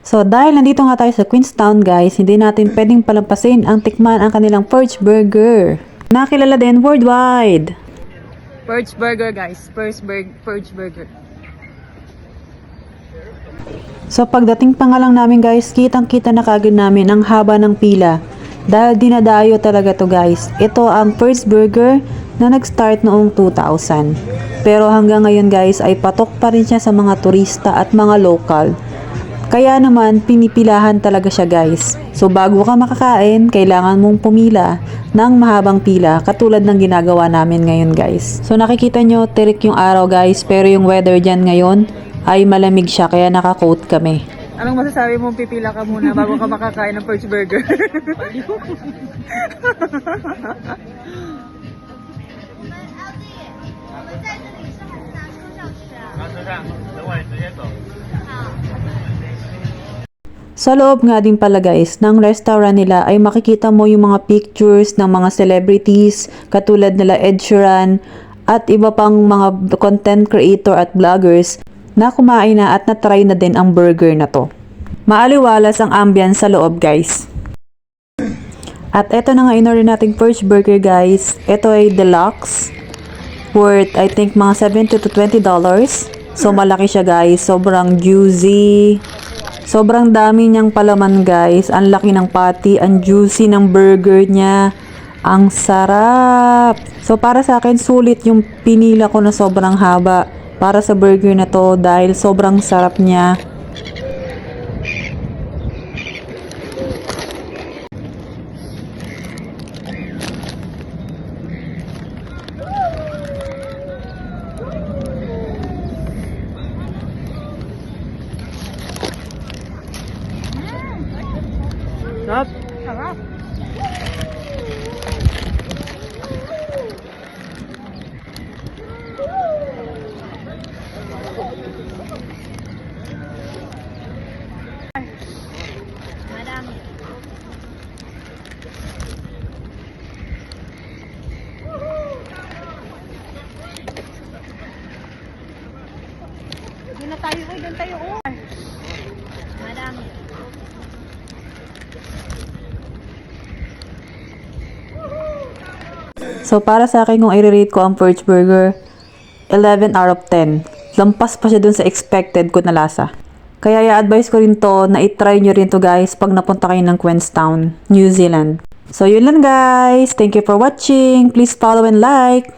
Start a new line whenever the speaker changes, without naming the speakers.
So dahil nandito nga tayo sa Queenstown guys, hindi natin pwedeng palampasin ang tikman ang kanilang Perch Burger. Nakilala din worldwide.
Perch Burger guys, Perch Burger.
So pagdating pa nga lang namin guys, kitang-kita na kagad namin ang haba ng pila. Dahil dinadayo talaga to guys. Ito ang Perch Burger na nag-start noong 2000. Pero hanggang ngayon guys ay patok pa rin siya sa mga turista at mga local. Kaya naman pinipilahan talaga siya guys. So bago ka makakain, kailangan mong pumila ng mahabang pila katulad ng ginagawa namin ngayon guys. So nakikita nyo, tirik yung araw guys, pero yung weather dyan ngayon ay malamig siya kaya naka-coat kami.
Anong masasabi mo, pipila ka muna bago ka makakain ng Perch Burger?
Sa loob nga din pala guys, ng restaurant nila ay makikita mo yung mga pictures ng mga celebrities katulad nila Ed Sheeran at iba pang mga content creator at vloggers na kumain na at na-try na din ang burger na to. Maaliwalas ang ambience sa loob guys. At eto na nga in-order nating Perch Burger guys. Ito ay deluxe. Worth I think mga $17 to $20. So malaki siya guys. Sobrang juicy. Sobrang dami niyang palaman guys. Ang laki ng patty. Ang juicy ng burger niya. Ang sarap. So para sa akin sulit yung pinila ko na sobrang haba para sa burger na to dahil sobrang sarap niya.
Sarap. Sarap. Madami. Doon na tayo, doon tayo. Madami.
So para sa akin kung i-rate ko ang Perch Burger, 11 out of 10. Lampas pa siya dun sa expected ko na lasa. Kaya i-advise ko rin to na i-try nyo rin to guys pag napunta kayo ng Queenstown, New Zealand. So yun lang guys. Thank you for watching. Please follow and like.